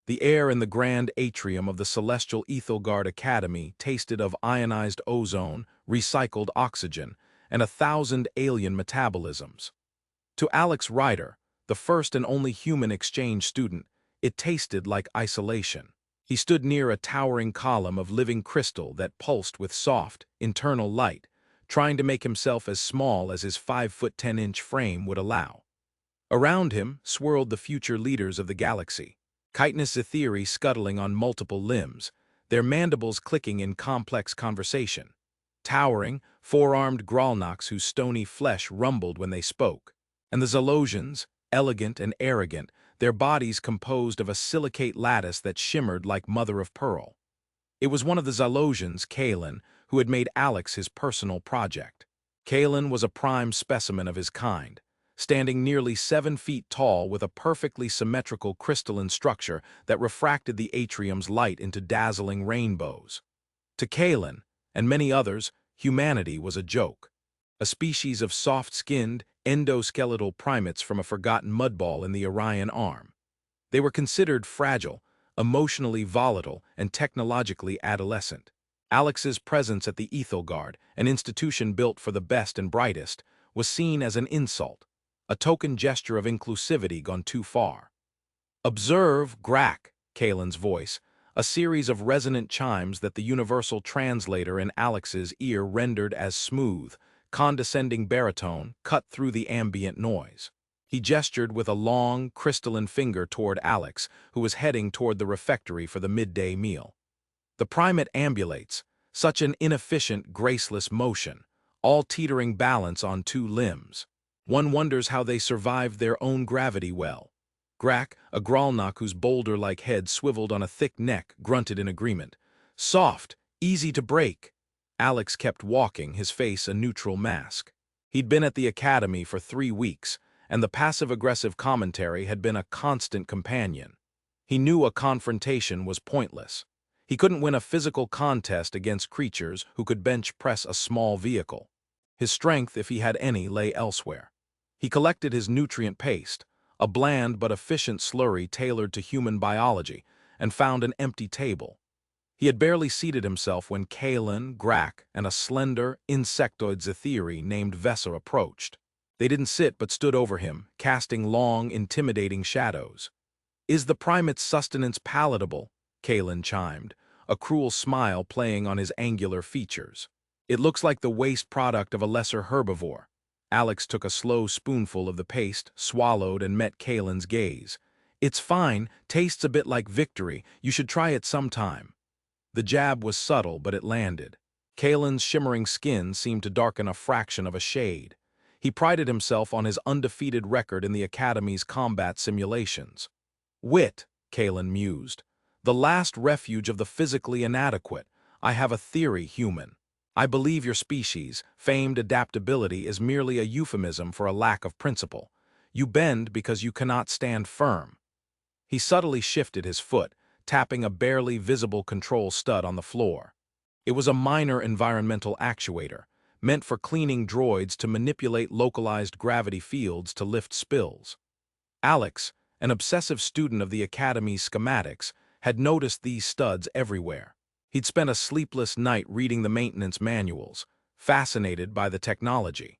The air in the grand atrium of the Celestial Ethelgard Academy tasted of ionized ozone, recycled oxygen, and 1,000 alien metabolisms. To Alex Ryder, the first and only human exchange student, it tasted like isolation. He stood near a towering column of living crystal that pulsed with soft, internal light, trying to make himself as small as his 5'10" frame would allow. Around him swirled the future leaders of the galaxy, chitinous Etheri scuttling on multiple limbs, their mandibles clicking in complex conversation. Towering, four-armed Gralnoks whose stony flesh rumbled when they spoke. And the Zalosians, elegant and arrogant, their bodies composed of a silicate lattice that shimmered like mother-of-pearl. It was one of the Zalosians, Kaelen, who had made Alex his personal project. Kaelen was a prime specimen of his kind, standing nearly 7 feet tall with a perfectly symmetrical crystalline structure that refracted the atrium's light into dazzling rainbows. To Kaelen, and many others, humanity was a joke. A species of soft-skinned, endoskeletal primates from a forgotten mudball in the Orion Arm. They were considered fragile, emotionally volatile, and technologically adolescent. Alex's presence at the Ethelgard, an institution built for the best and brightest, was seen as an insult, a token gesture of inclusivity gone too far. "Observe, Grak," Kaelen's voice, a series of resonant chimes that the universal translator in Alex's ear rendered as smooth, condescending baritone cut through the ambient noise. He gestured with a long, crystalline finger toward Alex, who was heading toward the refectory for the midday meal. The primate ambulates, such an inefficient, graceless motion, all teetering balance on 2 limbs. One wonders how they survived their own gravity well. Grak, a Gralnok whose boulder-like head swiveled on a thick neck, grunted in agreement. "Soft, easy to break." Alex kept walking, his face a neutral mask. He'd been at the academy for 3 weeks, and the passive-aggressive commentary had been a constant companion. He knew a confrontation was pointless. He couldn't win a physical contest against creatures who could bench-press a small vehicle. His strength, if he had any, lay elsewhere. He collected his nutrient paste, a bland but efficient slurry tailored to human biology, and found an empty table. He had barely seated himself when Kaelen, Grak, and a slender, insectoid Zetheri named Vessa approached. They didn't sit but stood over him, casting long, intimidating shadows. "Is the primate's sustenance palatable?" Kaelen chimed, a cruel smile playing on his angular features. "It looks like the waste product of a lesser herbivore." Alex took a slow spoonful of the paste, swallowed, and met Kaelen's gaze. "It's fine, tastes a bit like victory. You should try it sometime." The jab was subtle, but it landed. Kaelen's shimmering skin seemed to darken a fraction of a shade. He prided himself on his undefeated record in the Academy's combat simulations. "Wit," Kaelen mused. "The last refuge of the physically inadequate. I have a theory, human. I believe your species' famed adaptability is merely a euphemism for a lack of principle. You bend because you cannot stand firm." He subtly shifted his foot, tapping a barely visible control stud on the floor. It was a minor environmental actuator, meant for cleaning droids to manipulate localized gravity fields to lift spills. Alex, an obsessive student of the Academy's schematics, had noticed these studs everywhere. He'd spent a sleepless night reading the maintenance manuals, fascinated by the technology.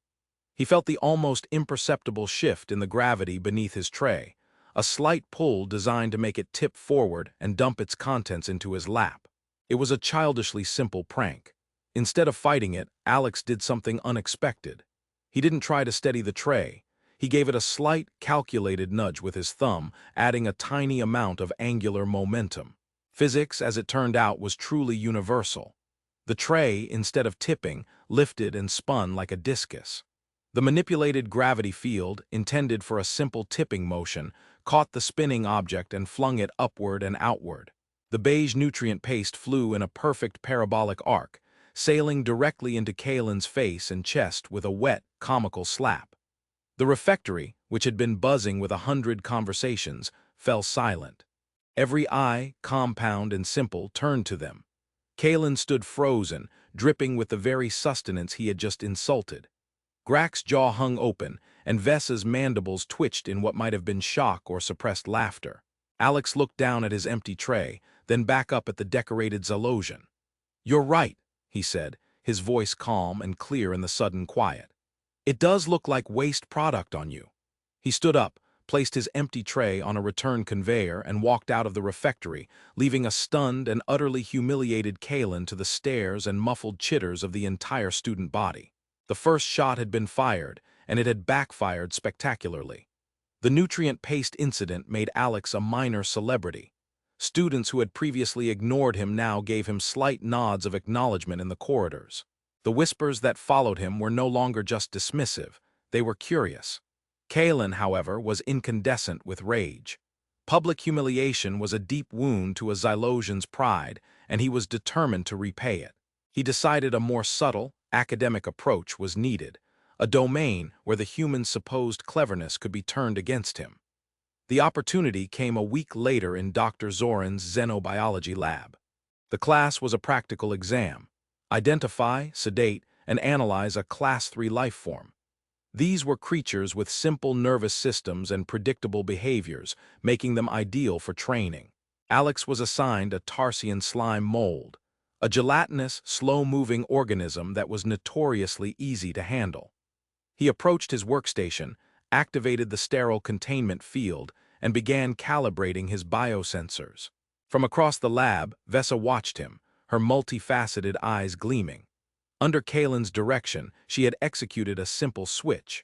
He felt the almost imperceptible shift in the gravity beneath his tray, a slight pull designed to make it tip forward and dump its contents into his lap. It was a childishly simple prank. Instead of fighting it, Alex did something unexpected. He didn't try to steady the tray. He gave it a slight, calculated nudge with his thumb, adding a tiny amount of angular momentum. Physics, as it turned out, was truly universal. The tray, instead of tipping, lifted and spun like a discus. The manipulated gravity field, intended for a simple tipping motion, caught the spinning object and flung it upward and outward. The beige nutrient paste flew in a perfect parabolic arc, sailing directly into Kaelen's face and chest with a wet, comical slap. The refectory, which had been buzzing with 100 conversations, fell silent. Every eye, compound and simple, turned to them. Kaelen stood frozen, dripping with the very sustenance he had just insulted. Grak's jaw hung open, and Vessa's mandibles twitched in what might have been shock or suppressed laughter. Alex looked down at his empty tray, then back up at the decorated Zalosian. "You're right," he said, his voice calm and clear in the sudden quiet. "It does look like waste product on you." He stood up, placed his empty tray on a return conveyor, and walked out of the refectory, leaving a stunned and utterly humiliated Kaelen to the stares and muffled chitters of the entire student body. The first shot had been fired, and it had backfired spectacularly. The nutrient paste incident made Alex a minor celebrity. Students who had previously ignored him now gave him slight nods of acknowledgement in the corridors. The whispers that followed him were no longer just dismissive, they were curious. Kaelen, however, was incandescent with rage. Public humiliation was a deep wound to a Zylosian's pride, and he was determined to repay it. He decided a more subtle, academic approach was needed, a domain where the human's supposed cleverness could be turned against him. The opportunity came a week later in Dr. Zoran's xenobiology lab. The class was a practical exam. Identify, sedate, and analyze a Class 3 life form. These were creatures with simple nervous systems and predictable behaviors, making them ideal for training. Alex was assigned a Tarsian slime mold, a gelatinous, slow-moving organism that was notoriously easy to handle. He approached his workstation, activated the sterile containment field, and began calibrating his biosensors. From across the lab, Vesa watched him, her multifaceted eyes gleaming. Under Kaelen's direction, she had executed a simple switch.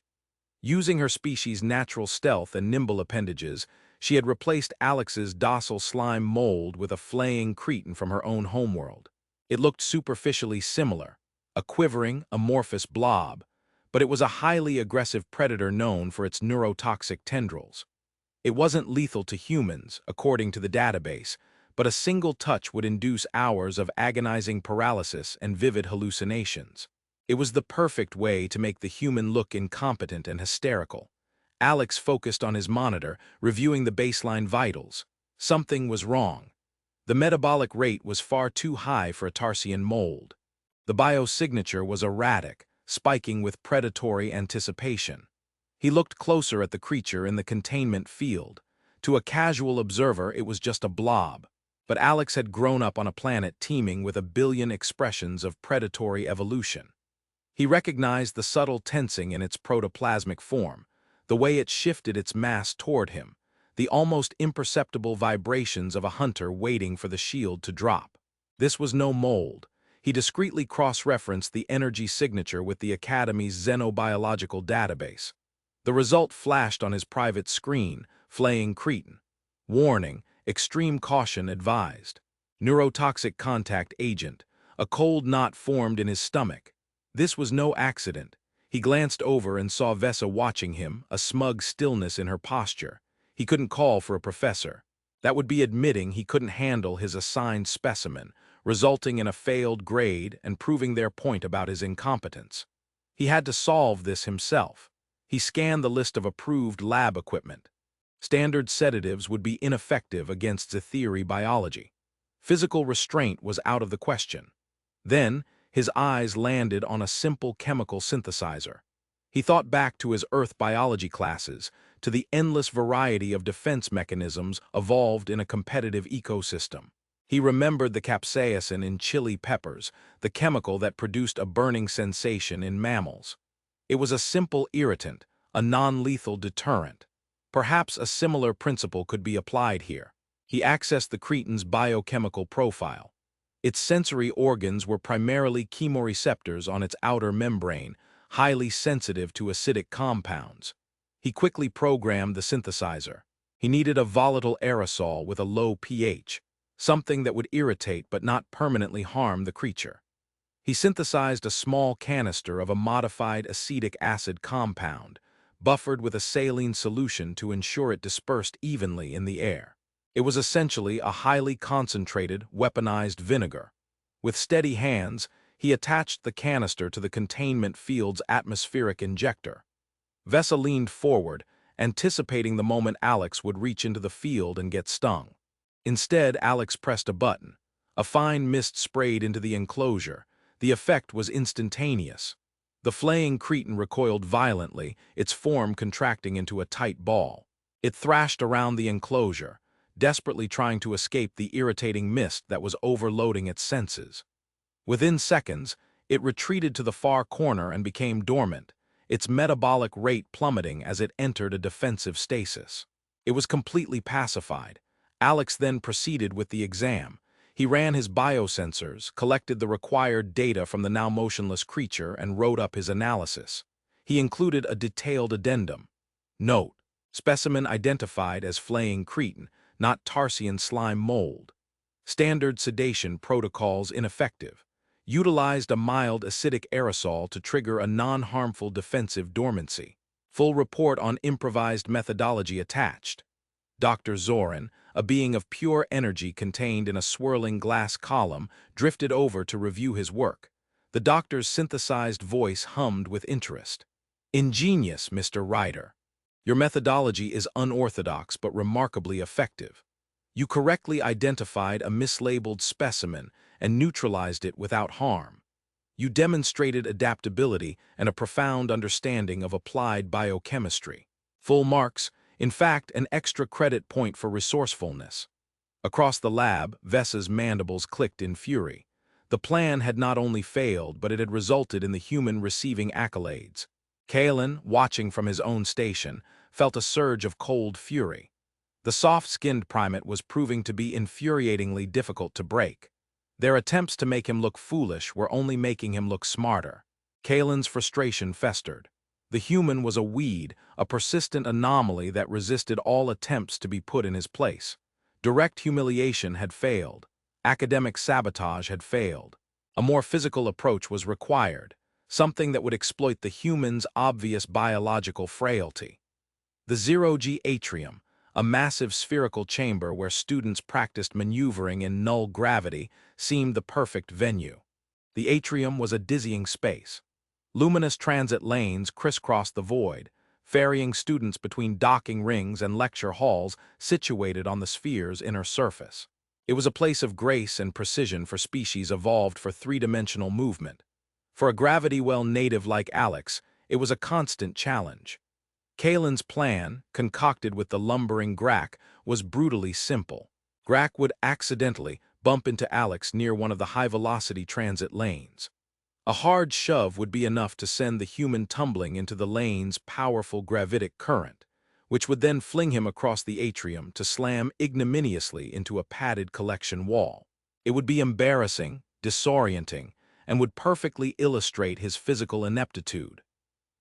Using her species' natural stealth and nimble appendages, she had replaced Alex's docile slime mold with a flaying cretin from her own homeworld. It looked superficially similar, a quivering, amorphous blob, but it was a highly aggressive predator known for its neurotoxic tendrils. It wasn't lethal to humans, according to the database, but a single touch would induce hours of agonizing paralysis and vivid hallucinations. It was the perfect way to make the human look incompetent and hysterical. Alex focused on his monitor, reviewing the baseline vitals. Something was wrong. The metabolic rate was far too high for a Tarsian mold. The biosignature was erratic, spiking with predatory anticipation. He looked closer at the creature in the containment field. To a casual observer, it was just a blob. But Alex had grown up on a planet teeming with a billion expressions of predatory evolution. He recognized the subtle tensing in its protoplasmic form, the way it shifted its mass toward him, the almost imperceptible vibrations of a hunter waiting for the shield to drop. This was no mold. He discreetly cross-referenced the energy signature with the Academy's xenobiological database. The result flashed on his private screen, flaying cretin. Warning, extreme caution advised. Neurotoxic contact agent, a cold knot formed in his stomach. This was no accident. He glanced over and saw Vesa watching him, a smug stillness in her posture. He couldn't call for a professor. That would be admitting he couldn't handle his assigned specimen, resulting in a failed grade and proving their point about his incompetence. He had to solve this himself. He scanned the list of approved lab equipment. Standard sedatives would be ineffective against Zetheri biology. Physical restraint was out of the question. Then, his eyes landed on a simple chemical synthesizer. He thought back to his Earth biology classes, to the endless variety of defense mechanisms evolved in a competitive ecosystem. He remembered the capsaicin in chili peppers, the chemical that produced a burning sensation in mammals. It was a simple irritant, a non-lethal deterrent. Perhaps a similar principle could be applied here. He accessed the cretin's biochemical profile. Its sensory organs were primarily chemoreceptors on its outer membrane, highly sensitive to acidic compounds. He quickly programmed the synthesizer. He needed a volatile aerosol with a low pH, something that would irritate but not permanently harm the creature. He synthesized a small canister of a modified acetic acid compound, buffered with a saline solution to ensure it dispersed evenly in the air. It was essentially a highly concentrated, weaponized vinegar. With steady hands, he attached the canister to the containment field's atmospheric injector. Vesa leaned forward, anticipating the moment Alex would reach into the field and get stung. Instead, Alex pressed a button. A fine mist sprayed into the enclosure. The effect was instantaneous. The flaying cretin recoiled violently, its form contracting into a tight ball. It thrashed around the enclosure, desperately trying to escape the irritating mist that was overloading its senses. Within seconds, it retreated to the far corner and became dormant, its metabolic rate plummeting as it entered a defensive stasis. It was completely pacified. Alex then proceeded with the exam. He ran his biosensors, collected the required data from the now motionless creature, and wrote up his analysis. He included a detailed addendum. Note: specimen identified as flaying cretin, not Tarsian slime mold. Standard sedation protocols ineffective. Utilized a mild acidic aerosol to trigger a non-harmful defensive dormancy. Full report on improvised methodology attached. Dr. Zorin, a being of pure energy contained in a swirling glass column, drifted over to review his work. The doctor's synthesized voice hummed with interest. "Ingenious, Mr. Ryder. Your methodology is unorthodox but remarkably effective. You correctly identified a mislabeled specimen and neutralized it without harm. You demonstrated adaptability and a profound understanding of applied biochemistry. Full marks, in fact, an extra credit point for resourcefulness." Across the lab, Vessa's mandibles clicked in fury. The plan had not only failed, but it had resulted in the human receiving accolades. Kaelen, watching from his own station, felt a surge of cold fury. The soft-skinned primate was proving to be infuriatingly difficult to break. Their attempts to make him look foolish were only making him look smarter. Kaelen's frustration festered. The human was a weed, a persistent anomaly that resisted all attempts to be put in his place. Direct humiliation had failed. Academic sabotage had failed. A more physical approach was required, something that would exploit the human's obvious biological frailty. The zero-G atrium, a massive spherical chamber where students practiced maneuvering in null gravity, seemed the perfect venue. The atrium was a dizzying space. Luminous transit lanes crisscrossed the void, ferrying students between docking rings and lecture halls situated on the sphere's inner surface. It was a place of grace and precision for species evolved for three-dimensional movement. For a gravity-well native like Alex, it was a constant challenge. Kaelen's plan, concocted with the lumbering Grak, was brutally simple. Grak would accidentally bump into Alex near one of the high-velocity transit lanes. A hard shove would be enough to send the human tumbling into the lane's powerful gravitic current, which would then fling him across the atrium to slam ignominiously into a padded collection wall. It would be embarrassing, disorienting, and would perfectly illustrate his physical ineptitude.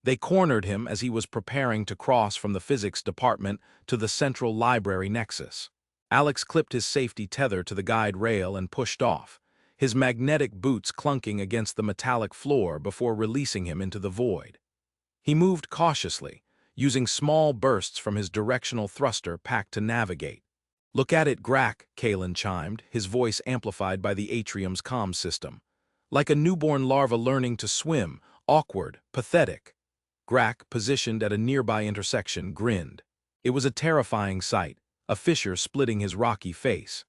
They cornered him as he was preparing to cross from the physics department to the central library nexus. Alex clipped his safety tether to the guide rail and pushed off, his magnetic boots clunking against the metallic floor before releasing him into the void. He moved cautiously, using small bursts from his directional thruster pack to navigate. "Look at it, Grak," Kaelen chimed, his voice amplified by the atrium's comm system. "Like a newborn larva learning to swim, awkward, pathetic." Grak, positioned at a nearby intersection, grinned. It was a terrifying sight, a fissure splitting his rocky face.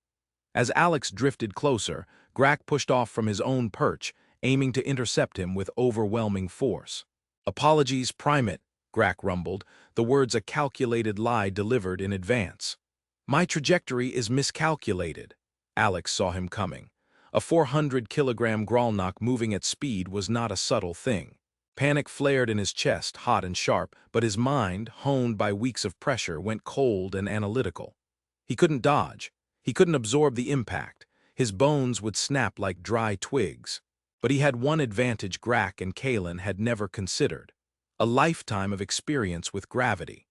As Alex drifted closer, Grak pushed off from his own perch, aiming to intercept him with overwhelming force. "Apologies, primate," Grak rumbled, the words a calculated lie delivered in advance. "My trajectory is miscalculated." Alex saw him coming. A 400-kilogram Gralnok moving at speed was not a subtle thing. Panic flared in his chest, hot and sharp, but his mind, honed by weeks of pressure, went cold and analytical. He couldn't dodge. He couldn't absorb the impact. His bones would snap like dry twigs. But he had one advantage Grak and Kaelen had never considered: a lifetime of experience with gravity.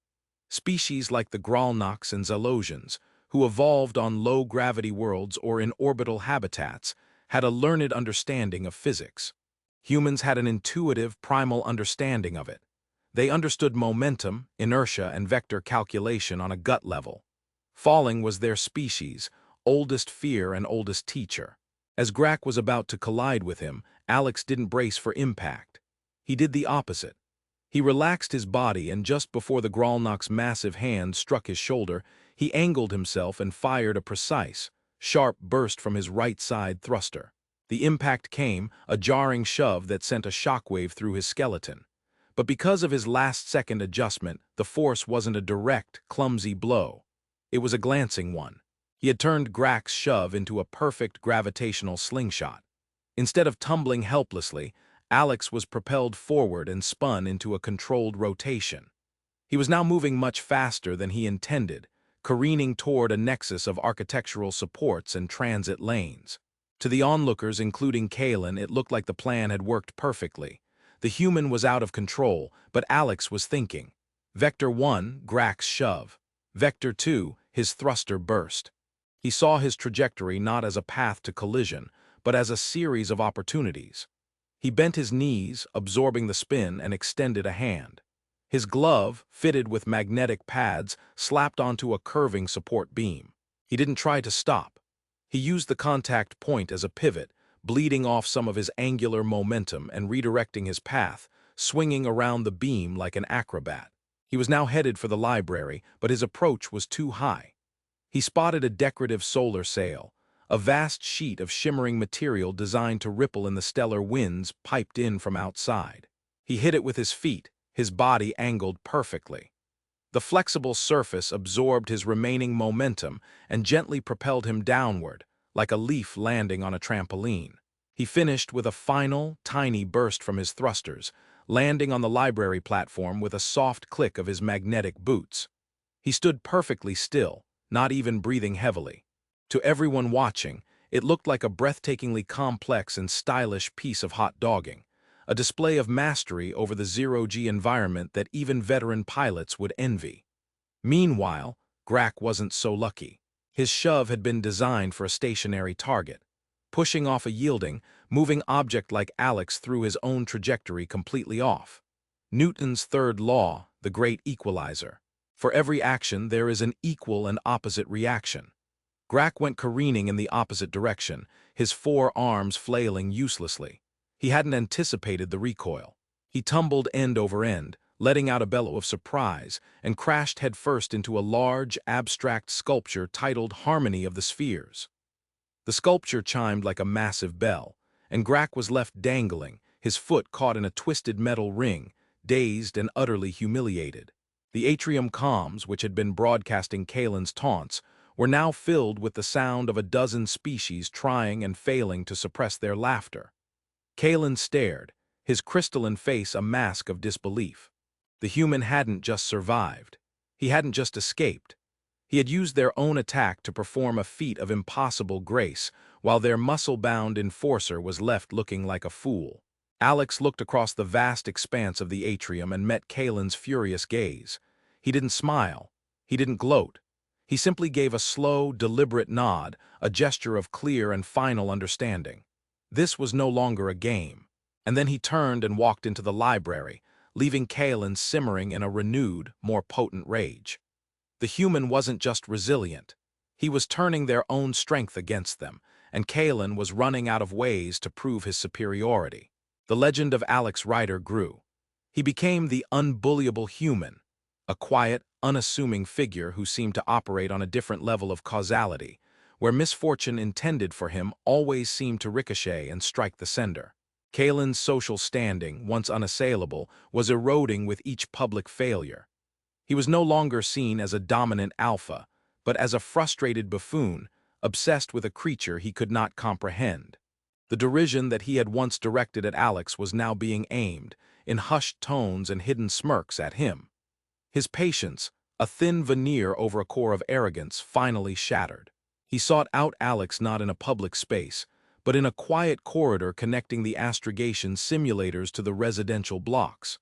Species like the Gralnoks and Zalosians, who evolved on low-gravity worlds or in orbital habitats, had a learned understanding of physics. Humans had an intuitive, primal understanding of it. They understood momentum, inertia, and vector calculation on a gut level. Falling was their species' oldest fear and oldest teacher. As Grak was about to collide with him, Alex didn't brace for impact. He did the opposite. He relaxed his body, and just before the Gralnok's massive hand struck his shoulder, he angled himself and fired a precise, sharp burst from his right side thruster. The impact came, a jarring shove that sent a shockwave through his skeleton. But because of his last-second adjustment, the force wasn't a direct, clumsy blow. It was a glancing one. He had turned Grak's shove into a perfect gravitational slingshot. Instead of tumbling helplessly, Alex was propelled forward and spun into a controlled rotation. He was now moving much faster than he intended, careening toward a nexus of architectural supports and transit lanes. To the onlookers, including Kaelen, it looked like the plan had worked perfectly. The human was out of control, but Alex was thinking. Vector 1, Grak's shove. Vector 2, his thruster burst. He saw his trajectory not as a path to collision, but as a series of opportunities. He bent his knees, absorbing the spin, and extended a hand. His glove, fitted with magnetic pads, slapped onto a curving support beam. He didn't try to stop. He used the contact point as a pivot, bleeding off some of his angular momentum and redirecting his path, swinging around the beam like an acrobat. He was now headed for the library, but his approach was too high. He spotted a decorative solar sail, a vast sheet of shimmering material designed to ripple in the stellar winds piped in from outside. He hit it with his feet, his body angled perfectly. The flexible surface absorbed his remaining momentum and gently propelled him downward, like a leaf landing on a trampoline. He finished with a final, tiny burst from his thrusters, landing on the library platform with a soft click of his magnetic boots. He stood perfectly still, not even breathing heavily. To everyone watching, it looked like a breathtakingly complex and stylish piece of hot dogging, a display of mastery over the zero-G environment that even veteran pilots would envy. Meanwhile, Grak wasn't so lucky. His shove had been designed for a stationary target. Pushing off a yielding, moving object like Alex threw his own trajectory completely off. Newton's third law, the great equalizer. For every action, there is an equal and opposite reaction. Grak went careening in the opposite direction, his four arms flailing uselessly. He hadn't anticipated the recoil. He tumbled end over end, letting out a bellow of surprise, and crashed headfirst into a large, abstract sculpture titled Harmony of the Spheres. The sculpture chimed like a massive bell, and Grak was left dangling, his foot caught in a twisted metal ring, dazed and utterly humiliated. The atrium comms, which had been broadcasting Kaelen's taunts, were now filled with the sound of a dozen species trying and failing to suppress their laughter. Kaelen stared, his crystalline face a mask of disbelief. The human hadn't just survived. He hadn't just escaped. He had used their own attack to perform a feat of impossible grace, while their muscle-bound enforcer was left looking like a fool. Alex looked across the vast expanse of the atrium and met Kaelen's furious gaze. He didn't smile. He didn't gloat. He simply gave a slow, deliberate nod, a gesture of clear and final understanding. This was no longer a game. And then he turned and walked into the library, leaving Kaelen simmering in a renewed, more potent rage. The human wasn't just resilient. He was turning their own strength against them, and Kaelen was running out of ways to prove his superiority. The legend of Ryder grew. He became the unbullyable human, a quiet, unassuming figure who seemed to operate on a different level of causality, where misfortune intended for him always seemed to ricochet and strike the sender. Kaelen's social standing, once unassailable, was eroding with each public failure. He was no longer seen as a dominant alpha, but as a frustrated buffoon, obsessed with a creature he could not comprehend. The derision that he had once directed at Alex was now being aimed, in hushed tones and hidden smirks, at him. His patience, a thin veneer over a core of arrogance, finally shattered. He sought out Alex not in a public space, but in a quiet corridor connecting the astrogation simulators to the residential blocks.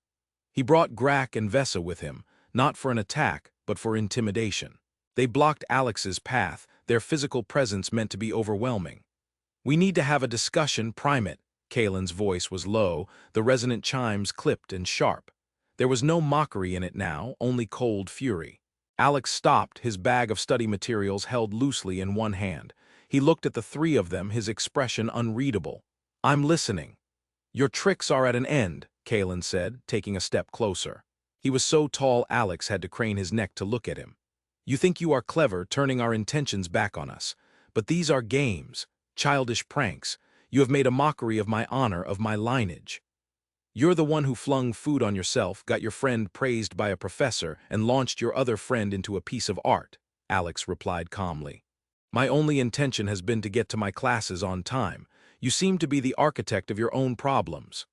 He brought Grak and Vesa with him, not for an attack, but for intimidation. They blocked Alex's path, their physical presence meant to be overwhelming. "We need to have a discussion, Primate." Kaelen's voice was low, the resonant chimes clipped and sharp. There was no mockery in it now, only cold fury. Alex stopped, his bag of study materials held loosely in one hand. He looked at the three of them, his expression unreadable. "I'm listening." "Your tricks are at an end," Kaelen said, taking a step closer. He was so tall Alex had to crane his neck to look at him. "You think you are clever, turning our intentions back on us. But these are games, childish pranks. You have made a mockery of my honor, of my lineage. You're the one who flung food on yourself, got your friend praised by a professor, and launched your other friend into a piece of art," Alex replied calmly. My only intention has been to get to my classes on time. You seem to be the architect of your own problems.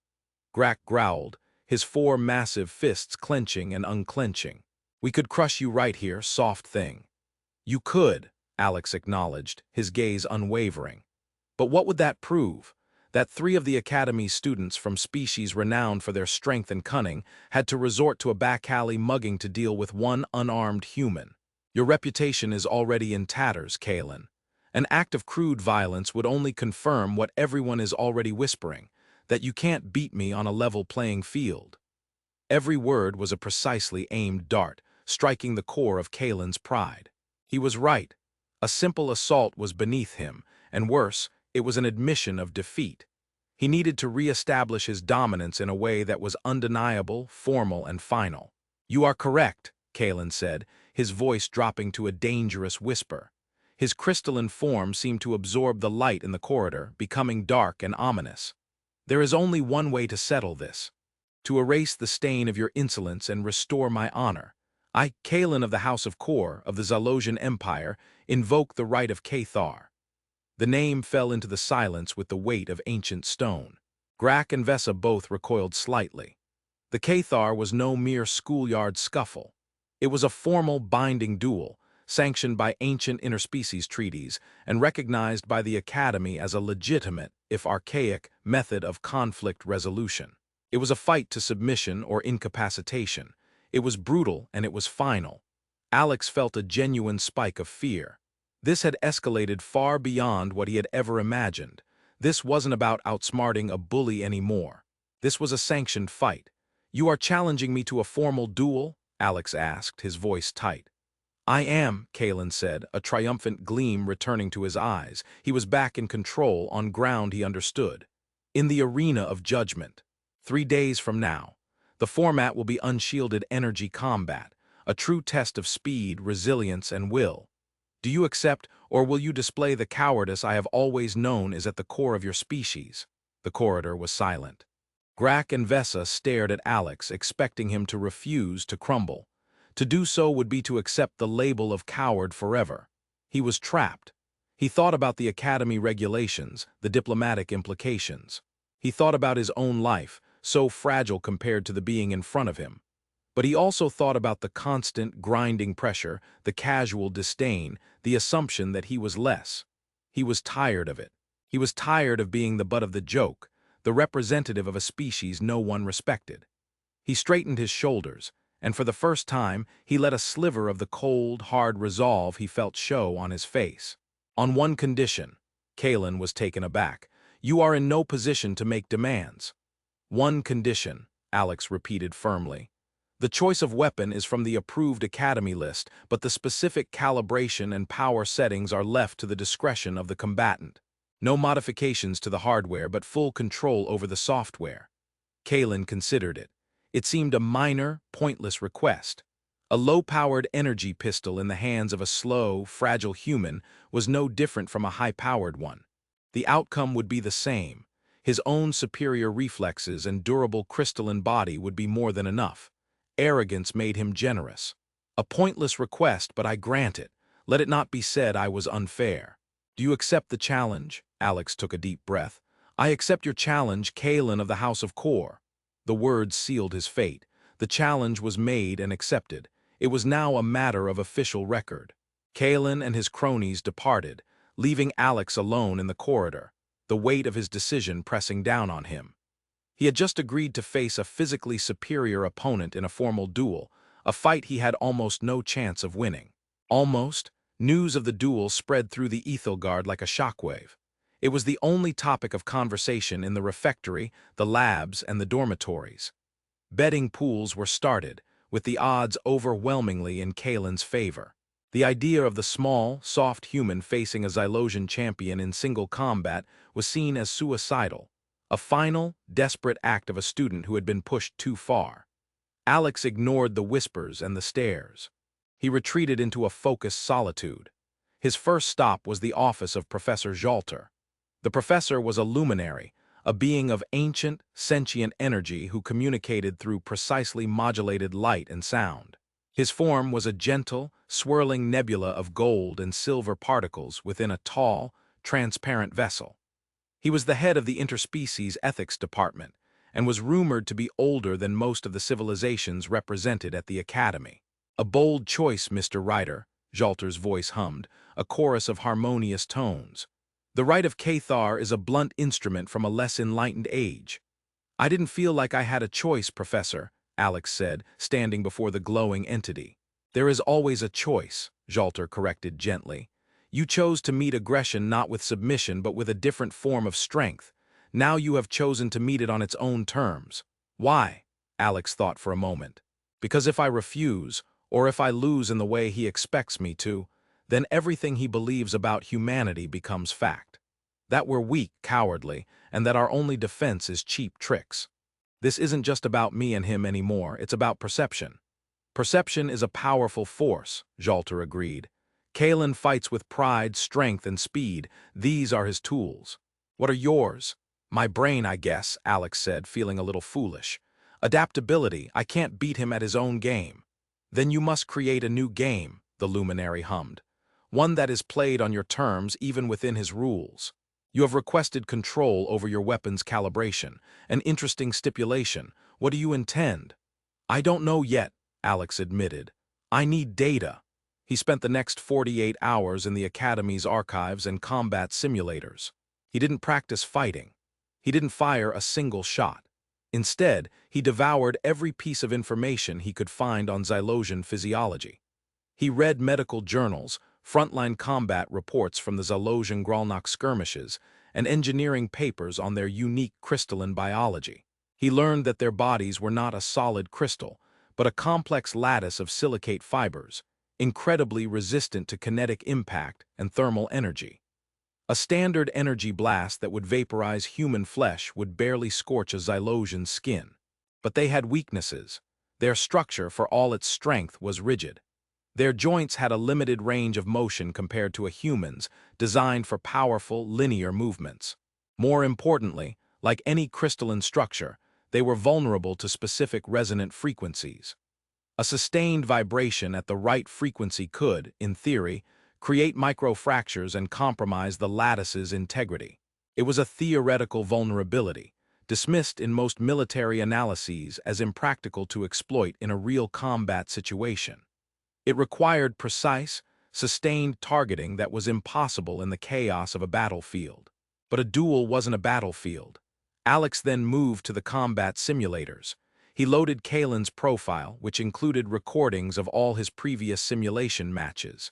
Grack growled, his four massive fists clenching and unclenching. We could crush you right here, soft thing. You could, Alex acknowledged, his gaze unwavering. But what would that prove? That three of the Academy's students from species renowned for their strength and cunning had to resort to a back-alley mugging to deal with one unarmed human. Your reputation is already in tatters, Kaelen. An act of crude violence would only confirm what everyone is already whispering, that you can't beat me on a level playing field. Every word was a precisely aimed dart, striking the core of Kaelen's pride. He was right. A simple assault was beneath him, and worse, it was an admission of defeat. He needed to re-establish his dominance in a way that was undeniable, formal, and final. You are correct, Kaelen said, his voice dropping to a dangerous whisper. His crystalline form seemed to absorb the light in the corridor, becoming dark and ominous. There is only one way to settle this. To erase the stain of your insolence and restore my honor. I, Kaelen of the House of Kor, of the Zalosian Empire, invoke the right of Cathar. The name fell into the silence with the weight of ancient stone. Grack and Vesa both recoiled slightly. The Cathar was no mere schoolyard scuffle. It was a formal binding duel, sanctioned by ancient interspecies treaties and recognized by the Academy as a legitimate, if archaic, method of conflict resolution. It was a fight to submission or incapacitation. It was brutal and it was final. Alex felt a genuine spike of fear. This had escalated far beyond what he had ever imagined. This wasn't about outsmarting a bully anymore. This was a sanctioned fight. You are challenging me to a formal duel? Alex asked, his voice tight. I am, Kaelen said, a triumphant gleam returning to his eyes. He was back in control on ground he understood. In the arena of judgment. 3 days from now. The format will be unshielded energy combat, a true test of speed, resilience, and will. Do you accept, or will you display the cowardice I have always known is at the core of your species? The corridor was silent. Grack and Vesa stared at Alex, expecting him to refuse to crumble. To do so would be to accept the label of coward forever. He was trapped. He thought about the Academy regulations, the diplomatic implications. He thought about his own life, so fragile compared to the being in front of him. But he also thought about the constant, grinding pressure, the casual disdain, the assumption that he was less. He was tired of it. He was tired of being the butt of the joke, the representative of a species no one respected. He straightened his shoulders, and for the first time, he let a sliver of the cold, hard resolve he felt show on his face. On one condition, Kaelen was taken aback. You are in no position to make demands. One condition, Alex repeated firmly. The choice of weapon is from the approved Academy list, but the specific calibration and power settings are left to the discretion of the combatant. No modifications to the hardware, but full control over the software. Kaelen considered it. It seemed a minor, pointless request. A low-powered energy pistol in the hands of a slow, fragile human was no different from a high-powered one. The outcome would be the same. His own superior reflexes and durable crystalline body would be more than enough. Arrogance made him generous. A pointless request, but I grant it. Let it not be said I was unfair. Do you accept the challenge? Alex took a deep breath. I accept your challenge, Kaelen of the House of Kor. The words sealed his fate. The challenge was made and accepted. It was now a matter of official record. Kaelen and his cronies departed, leaving Alex alone in the corridor, the weight of his decision pressing down on him. He had just agreed to face a physically superior opponent in a formal duel, a fight he had almost no chance of winning. Almost, news of the duel spread through the Ethelgard like a shockwave. It was the only topic of conversation in the refectory, the labs, and the dormitories. Betting pools were started, with the odds overwhelmingly in Kaelen's favor. The idea of the small, soft human facing a Zalosian champion in single combat was seen as suicidal. A final, desperate act of a student who had been pushed too far. Alex ignored the whispers and the stares. He retreated into a focused solitude. His first stop was the office of Professor Jalter. The professor was a luminary, a being of ancient, sentient energy who communicated through precisely modulated light and sound. His form was a gentle, swirling nebula of gold and silver particles within a tall, transparent vessel. He was the head of the interspecies ethics department and was rumored to be older than most of the civilizations represented at the Academy. "A bold choice, Mr. Ryder," Jalter's voice hummed, a chorus of harmonious tones. "The right of Cathar is a blunt instrument from a less enlightened age." "I didn't feel like I had a choice, Professor," Alex said, standing before the glowing entity. "There is always a choice," Jalter corrected gently. "You chose to meet aggression not with submission but with a different form of strength. Now you have chosen to meet it on its own terms." "Why?" Alex thought for a moment. "Because if I refuse, or if I lose in the way he expects me to, then everything he believes about humanity becomes fact. That we're weak, cowardly, and that our only defense is cheap tricks. This isn't just about me and him anymore, it's about perception." "Perception is a powerful force," Jalter agreed. "Kaelen fights with pride, strength, and speed. These are his tools." "What are yours?" "My brain, I guess," Alex said, feeling a little foolish. "Adaptability, I can't beat him at his own game." "Then you must create a new game," the luminary hummed. "One that is played on your terms, even within his rules. You have requested control over your weapon's calibration. An interesting stipulation. What do you intend?" "I don't know yet," Alex admitted. "I need data." He spent the next 48 hours in the Academy's archives and combat simulators. He didn't practice fighting. He didn't fire a single shot. Instead, he devoured every piece of information he could find on Xylosian physiology. He read medical journals, frontline combat reports from the Xylosian Gralnok skirmishes, and engineering papers on their unique crystalline biology. He learned that their bodies were not a solid crystal, but a complex lattice of silicate fibers, incredibly resistant to kinetic impact and thermal energy. A standard energy blast that would vaporize human flesh would barely scorch a Xylosian's skin. But they had weaknesses. Their structure, for all its strength, was rigid. Their joints had a limited range of motion compared to a human's, designed for powerful, linear movements. More importantly, like any crystalline structure, they were vulnerable to specific resonant frequencies. A sustained vibration at the right frequency could, in theory, create microfractures and compromise the lattice's integrity. It was a theoretical vulnerability, dismissed in most military analyses as impractical to exploit in a real combat situation. It required precise, sustained targeting that was impossible in the chaos of a battlefield. But a duel wasn't a battlefield. Alex then moved to the combat simulators. He loaded Kaelen's profile, which included recordings of all his previous simulation matches.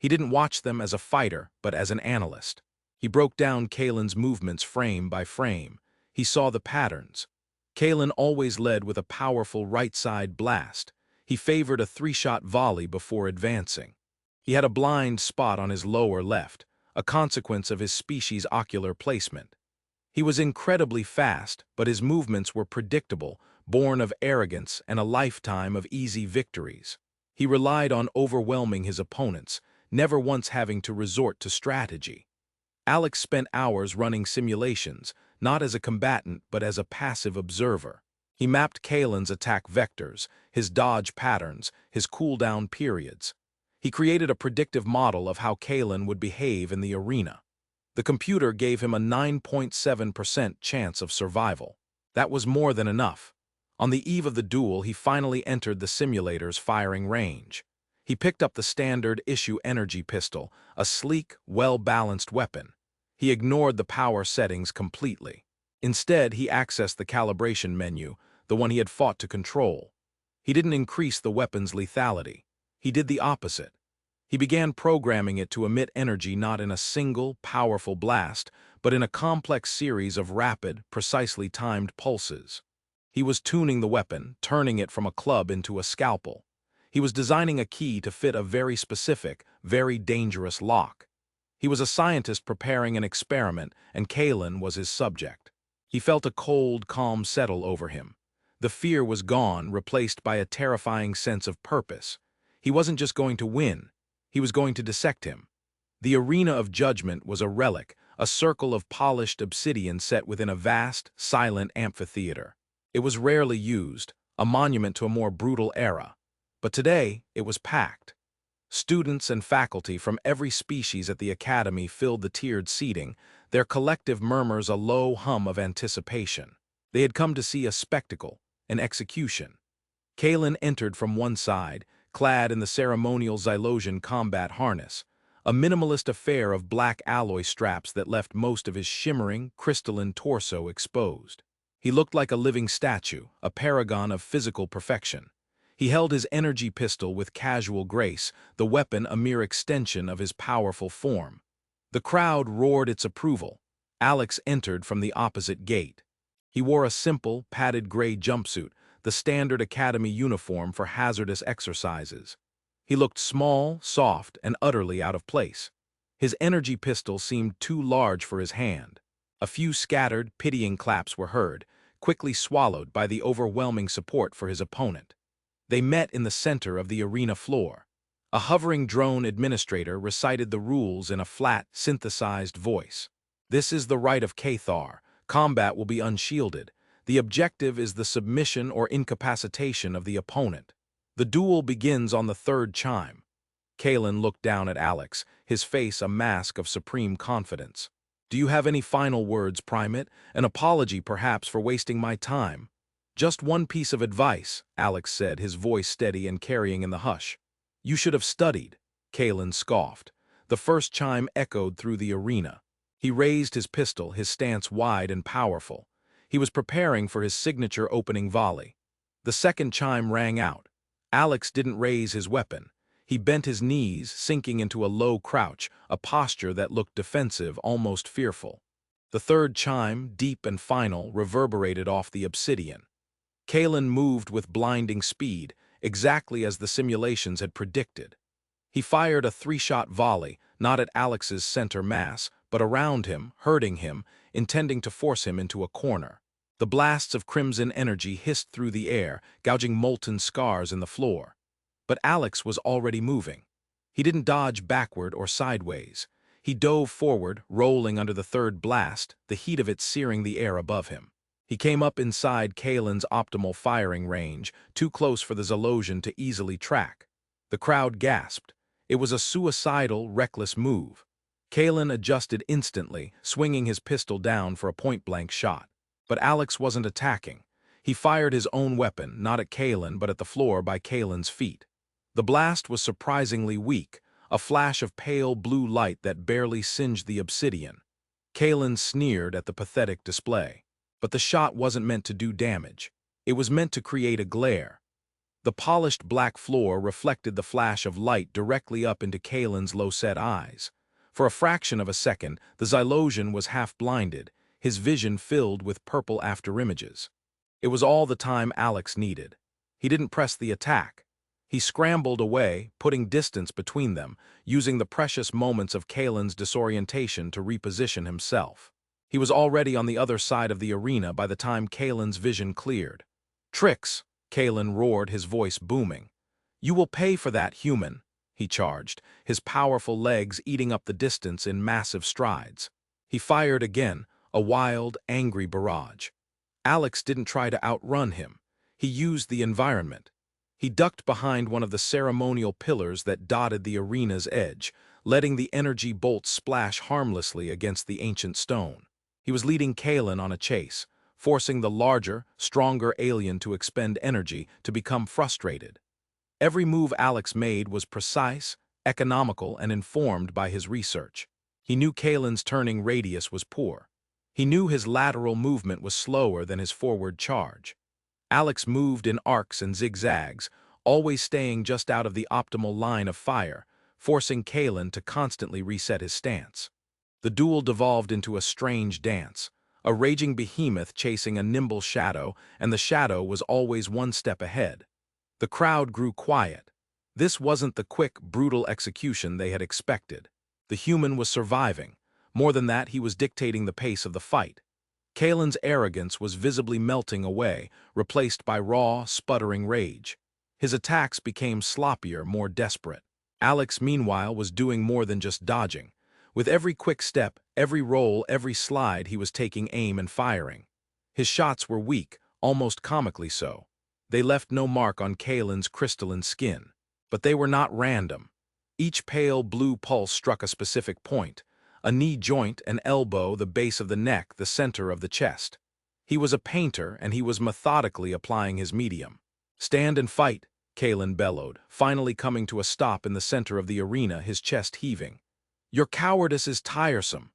He didn't watch them as a fighter, but as an analyst. He broke down Kaelen's movements frame by frame. He saw the patterns. Kaelen always led with a powerful right-side blast. He favored a 3-shot volley before advancing. He had a blind spot on his lower left, a consequence of his species' ocular placement. He was incredibly fast, but his movements were predictable, born of arrogance and a lifetime of easy victories. He relied on overwhelming his opponents, never once having to resort to strategy. Alex spent hours running simulations, not as a combatant but as a passive observer. He mapped Kaelen's attack vectors, his dodge patterns, his cooldown periods. He created a predictive model of how Kaelen would behave in the arena. The computer gave him a 9.7% chance of survival. That was more than enough. On the eve of the duel, he finally entered the simulator's firing range. He picked up the standard issue energy pistol, a sleek, well-balanced weapon. He ignored the power settings completely. Instead, he accessed the calibration menu, the one he had fought to control. He didn't increase the weapon's lethality. He did the opposite. He began programming it to emit energy not in a single, powerful blast, but in a complex series of rapid, precisely timed pulses. He was tuning the weapon, turning it from a club into a scalpel. He was designing a key to fit a very specific, very dangerous lock. He was a scientist preparing an experiment, and Kaelen was his subject. He felt a cold, calm settle over him. The fear was gone, replaced by a terrifying sense of purpose. He wasn't just going to win. He was going to dissect him. The arena of judgment was a relic, a circle of polished obsidian set within a vast, silent amphitheater. It was rarely used, a monument to a more brutal era. But today, it was packed. Students and faculty from every species at the academy filled the tiered seating, their collective murmurs a low hum of anticipation. They had come to see a spectacle, an execution. Kaelen entered from one side, clad in the ceremonial Xylosian combat harness, a minimalist affair of black alloy straps that left most of his shimmering, crystalline torso exposed. He looked like a living statue, a paragon of physical perfection. He held his energy pistol with casual grace, the weapon a mere extension of his powerful form. The crowd roared its approval. Alex entered from the opposite gate. He wore a simple, padded gray jumpsuit, the standard academy uniform for hazardous exercises. He looked small, soft, and utterly out of place. His energy pistol seemed too large for his hand. A few scattered, pitying claps were heard, quickly swallowed by the overwhelming support for his opponent. They met in the center of the arena floor. A hovering drone administrator recited the rules in a flat, synthesized voice. This is the right of Cathar. Combat will be unshielded. The objective is the submission or incapacitation of the opponent. The duel begins on the third chime. Kaelen looked down at Alex, his face a mask of supreme confidence. Do you have any final words, Primate? An apology, perhaps, for wasting my time? Just one piece of advice, Alex said, his voice steady and carrying in the hush. You should have studied, Kaelen scoffed. The first chime echoed through the arena. He raised his pistol, his stance wide and powerful. He was preparing for his signature opening volley. The second chime rang out. Alex didn't raise his weapon. He bent his knees, sinking into a low crouch, a posture that looked defensive, almost fearful. The third chime, deep and final, reverberated off the obsidian. Kaelen moved with blinding speed, exactly as the simulations had predicted. He fired a three-shot volley, not at Alex's center mass, but around him, hurting him, intending to force him into a corner. The blasts of crimson energy hissed through the air, gouging molten scars in the floor. But Alex was already moving. He didn't dodge backward or sideways. He dove forward, rolling under the third blast, the heat of it searing the air above him. He came up inside Kaelen's optimal firing range, too close for the Xylosian to easily track. The crowd gasped. It was a suicidal, reckless move. Kaelen adjusted instantly, swinging his pistol down for a point-blank shot. But Alex wasn't attacking. He fired his own weapon, not at Kaelen but at the floor by Kaelen's feet. The blast was surprisingly weak, a flash of pale blue light that barely singed the obsidian. Kaelen sneered at the pathetic display. But the shot wasn't meant to do damage. It was meant to create a glare. The polished black floor reflected the flash of light directly up into Kaelen's low-set eyes. For a fraction of a second, the Xylosian was half-blinded, his vision filled with purple afterimages. It was all the time Alex needed. He didn't press the attack. He scrambled away, putting distance between them, using the precious moments of Kaelen's disorientation to reposition himself. He was already on the other side of the arena by the time Kaelen's vision cleared. Tricks, Kaelen roared, his voice booming. You will pay for that, human, he charged, his powerful legs eating up the distance in massive strides. He fired again, a wild, angry barrage. Alex didn't try to outrun him. He used the environment. He ducked behind one of the ceremonial pillars that dotted the arena's edge, letting the energy bolts splash harmlessly against the ancient stone. He was leading Kaelen on a chase, forcing the larger, stronger alien to expend energy, to become frustrated. Every move Alex made was precise, economical, and informed by his research. He knew Kaelen's turning radius was poor. He knew his lateral movement was slower than his forward charge. Alex moved in arcs and zigzags, always staying just out of the optimal line of fire, forcing Kaelen to constantly reset his stance. The duel devolved into a strange dance, a raging behemoth chasing a nimble shadow, and the shadow was always one step ahead. The crowd grew quiet. This wasn't the quick, brutal execution they had expected. The human was surviving. More than that, he was dictating the pace of the fight. Kaelen's arrogance was visibly melting away, replaced by raw, sputtering rage. His attacks became sloppier, more desperate. Alex, meanwhile, was doing more than just dodging. With every quick step, every roll, every slide, he was taking aim and firing. His shots were weak, almost comically so. They left no mark on Kaelen's crystalline skin. But they were not random. Each pale blue pulse struck a specific point: a knee joint, an elbow, the base of the neck, the center of the chest. He was a painter, and he was methodically applying his medium. "Stand and fight," Kaelen bellowed, finally coming to a stop in the center of the arena, his chest heaving. "Your cowardice is tiresome."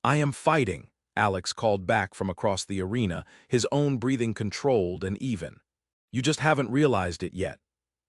"I am fighting," Alex called back from across the arena, his own breathing controlled and even. "You just haven't realized it yet."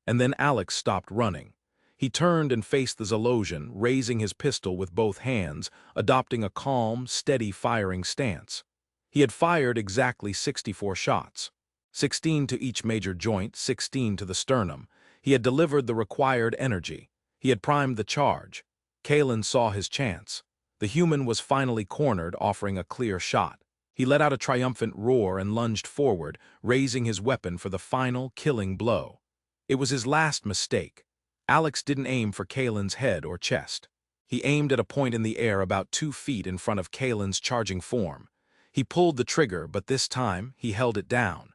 And then Alex stopped running. He turned and faced the Zalosian, raising his pistol with both hands, adopting a calm, steady firing stance. He had fired exactly 64 shots. 16 to each major joint, 16 to the sternum. He had delivered the required energy. He had primed the charge. Kaelen saw his chance. The human was finally cornered, offering a clear shot. He let out a triumphant roar and lunged forward, raising his weapon for the final, killing blow. It was his last mistake. Alex didn't aim for Kaelen's head or chest. He aimed at a point in the air about 2 feet in front of Kaelen's charging form. He pulled the trigger, but this time he held it down.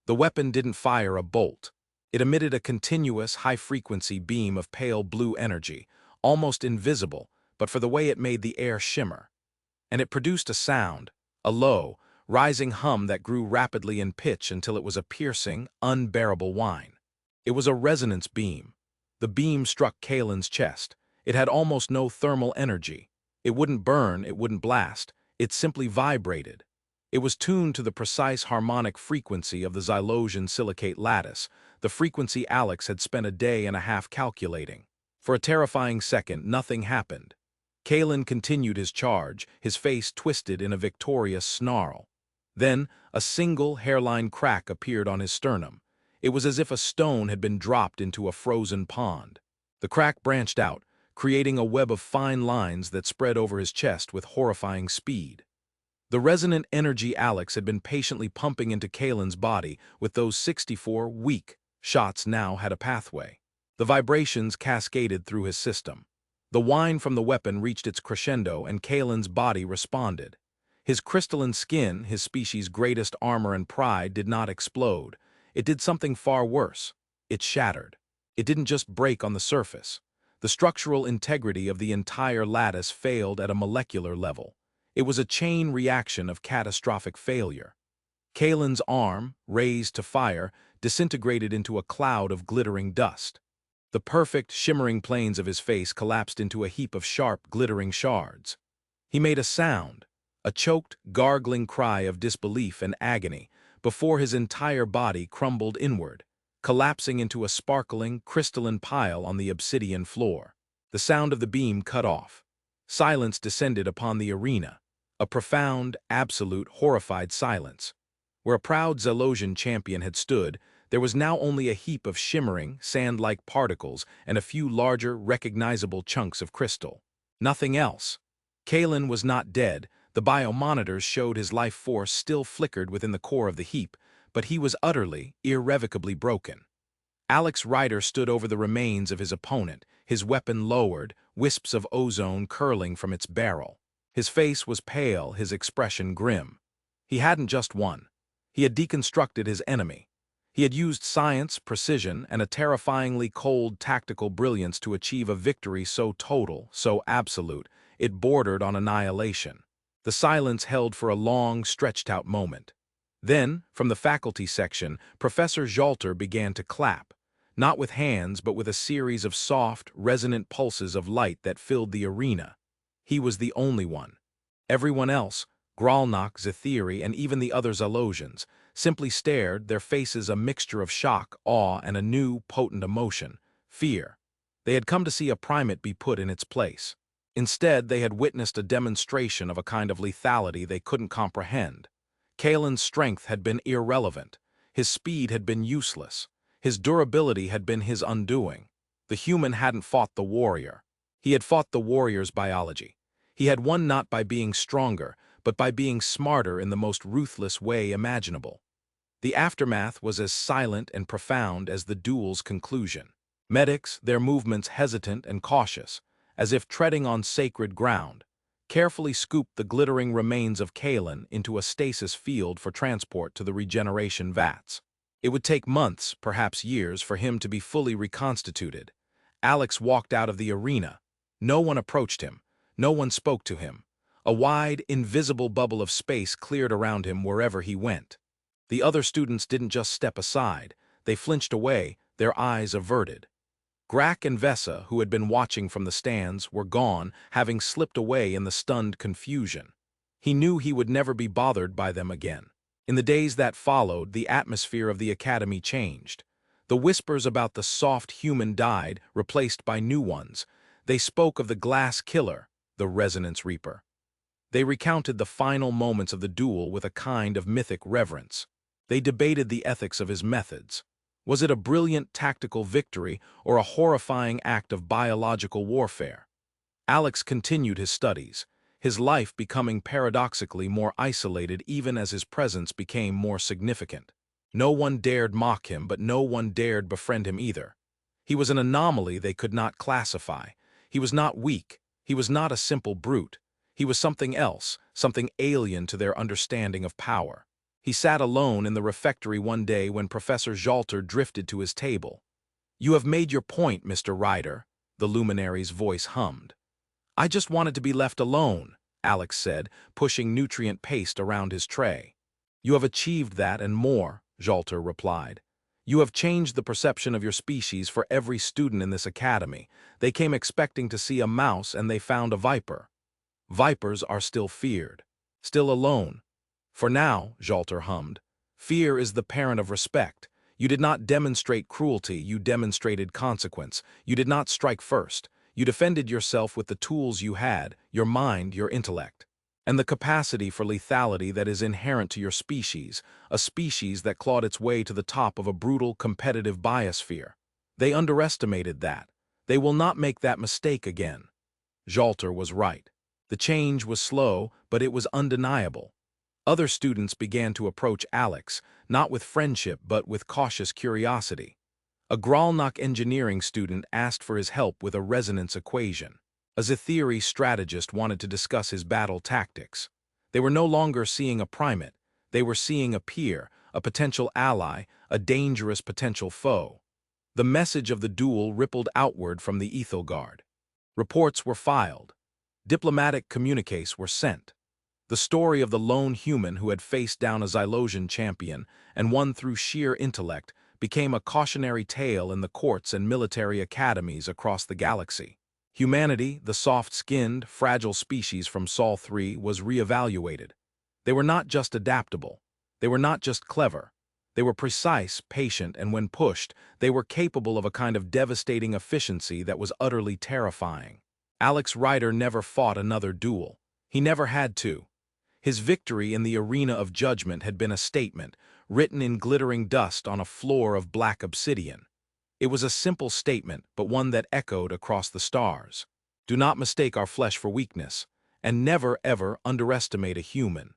The weapon didn't fire a bolt. It emitted a continuous, high-frequency beam of pale blue energy, almost invisible, but for the way it made the air shimmer. And it produced a sound, a low, rising hum that grew rapidly in pitch until it was a piercing, unbearable whine. It was a resonance beam. The beam struck Kaelen's chest. It had almost no thermal energy. It wouldn't burn, it wouldn't blast. It simply vibrated. It was tuned to the precise harmonic frequency of the Zalosian silicate lattice, the frequency Alex had spent a day and a half calculating. For a terrifying second, nothing happened. Kaelen continued his charge, his face twisted in a victorious snarl. Then, a single hairline crack appeared on his sternum. It was as if a stone had been dropped into a frozen pond. The crack branched out, creating a web of fine lines that spread over his chest with horrifying speed. The resonant energy Alex had been patiently pumping into Kaelen's body with those 64 weak shots now had a pathway. The vibrations cascaded through his system. The whine from the weapon reached its crescendo, and Kaelen's body responded. His crystalline skin, his species' greatest armor and pride, did not explode. It did something far worse. It shattered. It didn't just break on the surface. The structural integrity of the entire lattice failed at a molecular level. It was a chain reaction of catastrophic failure. Kaelen's arm, raised to fire, disintegrated into a cloud of glittering dust. The perfect, shimmering planes of his face collapsed into a heap of sharp, glittering shards. He made a sound, a choked, gargling cry of disbelief and agony, before his entire body crumbled inward, collapsing into a sparkling, crystalline pile on the obsidian floor. The sound of the beam cut off. Silence descended upon the arena, a profound, absolute, horrified silence. Where a proud Zalosian champion had stood, there was now only a heap of shimmering, sand-like particles and a few larger, recognizable chunks of crystal. Nothing else. Kaelen was not dead. The biomonitors showed his life force still flickered within the core of the heap, but he was utterly, irrevocably broken. Ryder stood over the remains of his opponent, his weapon lowered, wisps of ozone curling from its barrel. His face was pale, his expression grim. He hadn't just won. He had deconstructed his enemy. He had used science, precision, and a terrifyingly cold tactical brilliance to achieve a victory so total, so absolute, it bordered on annihilation. The silence held for a long, stretched-out moment. Then, from the faculty section, Professor Jalter began to clap, not with hands but with a series of soft, resonant pulses of light that filled the arena. He was the only one. Everyone else, Gralnok, Zethiri, and even the other Zalosians, simply stared, their faces a mixture of shock, awe, and a new, potent emotion, fear. They had come to see a primate be put in its place. Instead, they had witnessed a demonstration of a kind of lethality they couldn't comprehend. Kaelen's strength had been irrelevant. His speed had been useless. His durability had been his undoing. The human hadn't fought the warrior. He had fought the warrior's biology. He had won not by being stronger, but by being smarter in the most ruthless way imaginable. The aftermath was as silent and profound as the duel's conclusion. Medics, their movements hesitant and cautious, as if treading on sacred ground, carefully scooped the glittering remains of Kaelen into a stasis field for transport to the regeneration vats. It would take months, perhaps years, for him to be fully reconstituted. Alex walked out of the arena. No one approached him. No one spoke to him. A wide, invisible bubble of space cleared around him wherever he went. The other students didn't just step aside. They flinched away, their eyes averted. Grack and Vesa, who had been watching from the stands, were gone, having slipped away in the stunned confusion. He knew he would never be bothered by them again. In the days that followed, the atmosphere of the academy changed. The whispers about the soft human died, replaced by new ones. They spoke of the glass killer, the resonance reaper. They recounted the final moments of the duel with a kind of mythic reverence. They debated the ethics of his methods. Was it a brilliant tactical victory or a horrifying act of biological warfare? Alex continued his studies, his life becoming paradoxically more isolated even as his presence became more significant. No one dared mock him, but no one dared befriend him either. He was an anomaly they could not classify. He was not weak. He was not a simple brute. He was something else, something alien to their understanding of power. He sat alone in the refectory one day when Professor Jalter drifted to his table. "You have made your point, Mr. Ryder," the luminary's voice hummed. "I just wanted to be left alone," Alex said, pushing nutrient paste around his tray. "You have achieved that and more," Jalter replied. "You have changed the perception of your species for every student in this academy. They came expecting to see a mouse and they found a viper. Vipers are still feared, still alone. For now," Jalter hummed, "fear is the parent of respect. You did not demonstrate cruelty, you demonstrated consequence. You did not strike first. You defended yourself with the tools you had, your mind, your intellect, and the capacity for lethality that is inherent to your species, a species that clawed its way to the top of a brutal competitive biosphere. They underestimated that. They will not make that mistake again." Jalter was right. The change was slow, but it was undeniable. Other students began to approach Alex, not with friendship but with cautious curiosity. A Gralnock engineering student asked for his help with a resonance equation. A Zethiri strategist wanted to discuss his battle tactics. They were no longer seeing a primate. They were seeing a peer, a potential ally, a dangerous potential foe. The message of the duel rippled outward from the Ethelgard. Reports were filed. Diplomatic communiques were sent. The story of the lone human who had faced down a Xylosian champion and won through sheer intellect became a cautionary tale in the courts and military academies across the galaxy. Humanity, the soft-skinned, fragile species from Sol 3, was reevaluated. They were not just adaptable. They were not just clever. They were precise, patient, and when pushed, they were capable of a kind of devastating efficiency that was utterly terrifying. Alex Ryder never fought another duel. He never had to. His victory in the arena of judgment had been a statement, written in glittering dust on a floor of black obsidian. It was a simple statement, but one that echoed across the stars. Do not mistake our flesh for weakness, and never ever underestimate a human.